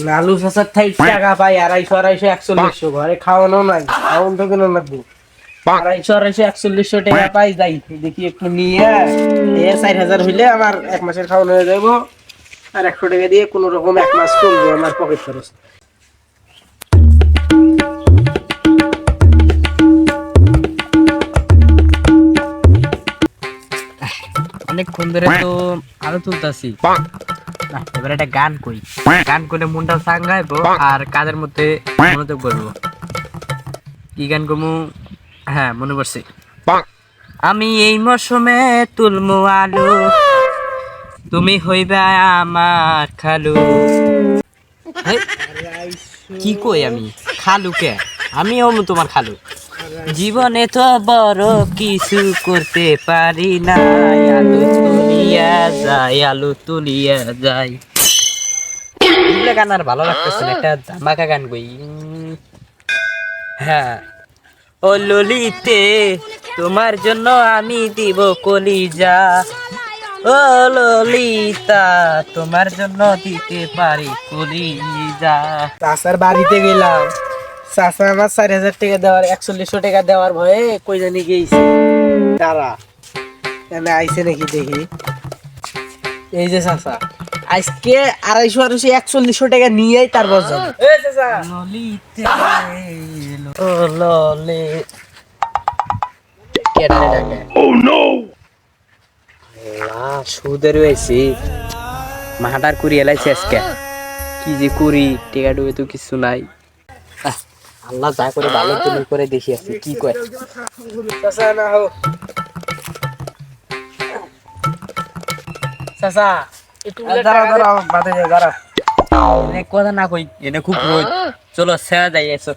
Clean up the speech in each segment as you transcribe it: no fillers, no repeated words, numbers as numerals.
লালু চাচার থাই টাকা পাই 250-250-140 ঘরে খাওয়ানো নাই, খাওয়ান তো কেন লাগবে। 250-250-140 টাকা পাই, যাই দেখি একটু নিয়ে 4,000 হইলে আমার 1 মাসের খাওয়ানো হয়ে যাবো। আর 100 টাকা দিয়ে কোন রকম 1 মাস চলবো আমার পকেট খরচ। অনেকক্ষণ ধরে তো আলো তুলতাছি, এবার একটা গান কই, গান করে মনটা চাঙ্গাইবো আর কাজের মধ্যে মনোযোগ করবো। কি গান করবো? হ্যাঁ, মনে পড়ছে। আমি এই মৌসুমে তুলমু আলু, তুমি হইবা আমার খালু। কি কই আমি খালু কে? আমিও তোমার খালু। জীবনে তো বড় কিছু করতে পারি না, আলু তুলিয়া যায়, আলু তুলিয়া যায়। এগুলো গান আর ভালো লাগতেছে না, একটা ধামাকা গান কই। হ্যাঁ, ও ললিতে তোমার জন্য আমি দিব কলিজা, ও ললিতা তোমার জন্য দিতে পারি কলিজা। চাচার বাড়িতে গেলাম, চাচা আমার 4,000 টাকা দেওয়ার 140 টাকা দেওয়ার ভয়ে কই জানি গেছে। তারা এনে আইছে নাকি দেখি। এই যে চাচা আজকে 250-241 টাকা নিয়েই তারপর যাবে। এই চাচা ললিতে ও ললি কেটে ডাকে। ও নো, সুদের হয়েছি মাহাটার করি এলাইছে আজকে। কি যে করি, টেকা ডুবে তো কিছু নাই। আল্লাহ যা করে ভালো তুমি করে দেখি আছে কি করে। চাচা না হো চাচা একটু দাঁড়াও বাদে যাও, দাঁড়াও। এনে কথা না কই, এনে খুব রোদ। চলো সেরা যাই এসো।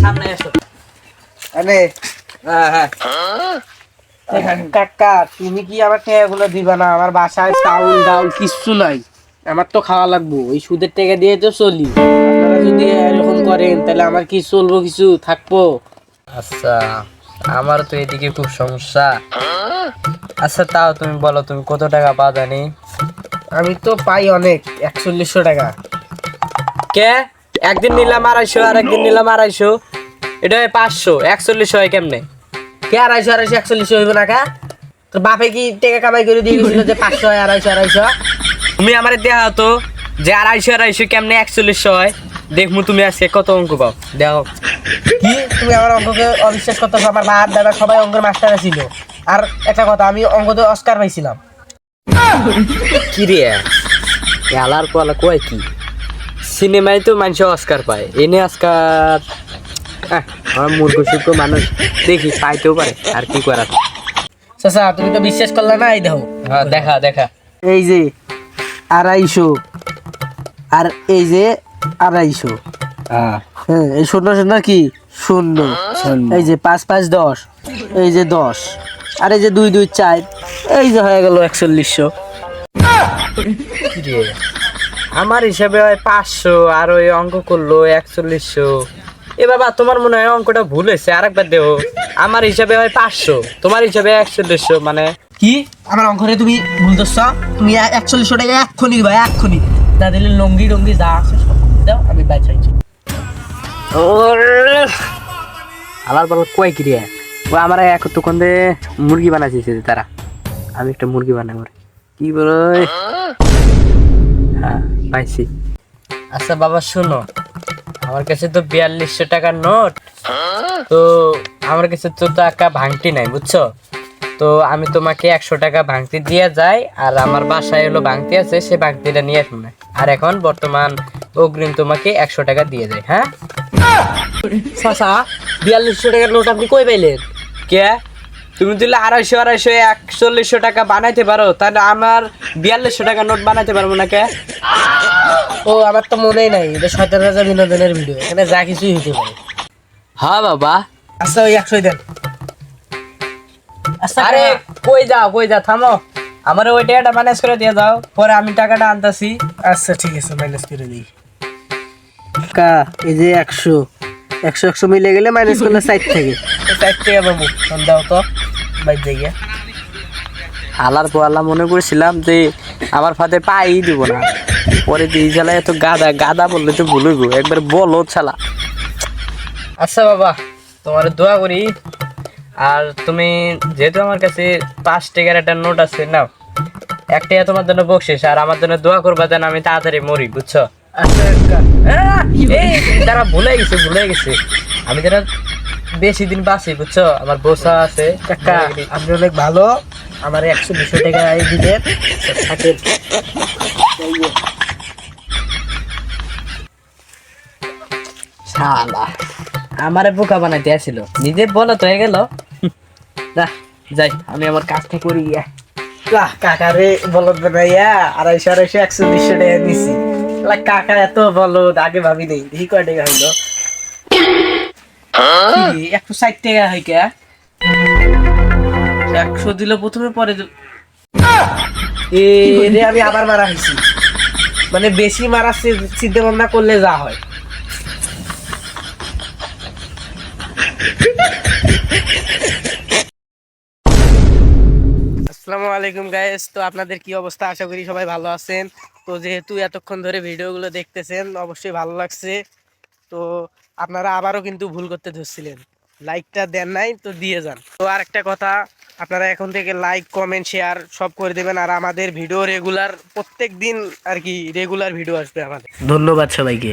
সামনে এসো। আরে হ্যাঁ হ্যাঁ, কাকা তুমি কি আমার টাকাগুলো দিবা না? আমার বাসায় চাউল ডাউল কিচ্ছু নাই, আমার তো খাওয়া লাগবো। এই সুদের টাকা দিয়ে তো চলি। আপনারা যদি এরকম করেন তাহলে আমার কি চলবো, কিছু থাকবো? আচ্ছা আমার তো এদিকে খুব সমস্যা। আচ্ছা তাও তুমি বলো, তুমি কত টাকা পাও জানি? আমি তো পাই অনেক, 140 টাকা। কে? একদিন নিলাম 250 আর একদিন নিলাম 250, এটা হয় 500, 41 হয় কেমনে? কে 250-241 হইব না? কা তোর বাপে কি টাকা কামাই করে দিয়ে গেছিল যে 500 হয় 250-250? তুমি আমারে দেখা তো যে 250 কেমনে 41 হয়। দেখমু তুমি আজকে কত অঙ্ক পাও, দেখো। কি তুমি আমার অঙ্ককে অবিশ্বাস করতেছো? আমার বাপ দাদা সবাই অঙ্কের মাস্টার ছিল। আর একটা কথা, আমি অঙ্কতে অস্কার পাইছিলাম। কি রে খেলার পালা কয় কি? সিনেমায় তো মানুষ অস্কার পায়, এনে অস্কার আমার মূর্খ সূর্খ মানুষ দেখি পাইতেও পারে, আর কি করার। চাচা তুমি তো বিশ্বাস করলে না, এই দেখো। হ্যাঁ দেখা দেখা। এই যে 250 আর এই যে 250। হ্যাঁ, এই শূন্য শূন্য কি শূন্য। এই যে 5-5 10, এই যে 10, আর এই যে 2-2 4, এই যে হয়ে গেল 140। কি রে আমার হিসাবে হয় 500, আর ওই অঙ্ক করলো 140। এ বাবা তোমার মনে হয় অঙ্কটা ভুল হয়েছে, আরেকবার দেও। আমার হিসাবে হয় 500, তোমার হিসাবে 140, মানে কি আমার অঙ্করে তুমি ভুল ধরছ? তুমি 140 টাকা এক্ষুনি দিবা, এক্ষুনি। না দিলে লঙ্গি টঙ্গি যা আছে সব দাও, আমি বাঁচাইছি। আলার বল কয় কি রে? ও আমার এতক্ষণ দে মুরগি বানাইছে তারা, আমি একটা মুরগি বানাই ওরে। কি বলো? হ্যাঁ পাইছি। আচ্ছা বাবা শোনো, আমার কাছে তো 4200 টাকার নোট, তো আমার কাছে তো টাকা ভাঙতি নাই বুঝছো। তো আমি তোমাকে 100 টাকা ভাঙতি দিয়ে যাই, আর আমার বাসায় হলো ভাঙতি আছে, সে ভাঙতিটা নিয়ে আসুন না। আর এখন বর্তমান অগ্রিম তোমাকে 100 টাকা দিয়ে যায়। হ্যাঁ চাচা 4200 টাকার নোট আপনি কই পাইলেন? কে? তুমি দিলে 250-241 টাকা বানাইতে পারো, তাহলে আমার 4200 টাকা নোট বানাইতে পারবো না কে? ও আমার তো মনেই নাই, এটা শয়তান রাজা বিনোদনের ভিডিও, এখানে যা কিছুই হতে পারে। হ্যাঁ বাবা। আচ্ছা ওই 100 দেন। আচ্ছা আরে কই যাও থামো, আমার ওই টাকাটা ম্যানেজ করে দিয়ে যাও, পরে আমি টাকাটা আনতাছি। আচ্ছা ঠিক আছে, মাইনাস করে দিই। কা এই যে 100, 100 মিলে গেলে মাইনাস করলে 60 থেকে 60 টাকা পাবো দাও তো বাইর জায়গা হালার পোয়ালা মনে করছিলাম যে আমার ফাতে পাই দিব না, পরে দিয়ে চালায় এত গাদা গাদা বললে তো ভুল হইব, একবার বলো ছালা। আচ্ছা বাবা, তোমার দোয়া করি। আর তুমি যেহেতু আমার কাছে 5 টাকার একটা নোট আছে, নাও 1 টাকা তোমার জন্য বকশিস, আর আমার জন্য দোয়া করবা যেন আমি তাড়াতাড়ি মরি, বুঝছো? আচ্ছা কাকা তারা ভুলে গেছে আমি যেন বেশি দিন বাঁচি, বুঝছো? আমার বসা আছে। কাকা আপনি অনেক ভালো, আমার 100-200 টাকা দিবেন থাকেন। শালা আমারে বোকা বানাইতে আসছিল, নিজে বলো তো হয়ে গেল না। যাই আমি আমার কাজটা করি গিয়া। কাকারে বলদ বানাইয়া 250-100-150 টাকা দিছি। কাকা এত বলদ আগে ভাবি নেই, দেখি কয় টাকা হইলো। 160 টাকা হয় কে? 100 দিল প্রথমে, পরে রে আমি আবার মারা হয়েছি, মানে বেশি মারা চিন্তা ভাবনা করলে যা হয়। আসসালামু আলাইকুম গাইস, তো আপনাদের কি অবস্থা? আশা করি সবাই ভালো আছেন। তো যেহেতু এতক্ষণ ধরে ভিডিওগুলো দেখতেছেন, অবশ্যই ভালো লাগছে। তো আপনারা আবারও কিন্তু ভুল করতে ধরছিলেন, লাইকটা দেন নাই, তো দিয়ে যান। তো আর একটা কথা, আপনারা এখন থেকে লাইক কমেন্ট শেয়ার সব করে দেবেন, আর আমাদের ভিডিও রেগুলার প্রত্যেক দিন আর কি রেগুলার ভিডিও আসবে আমাদের। ধন্যবাদ সবাইকে।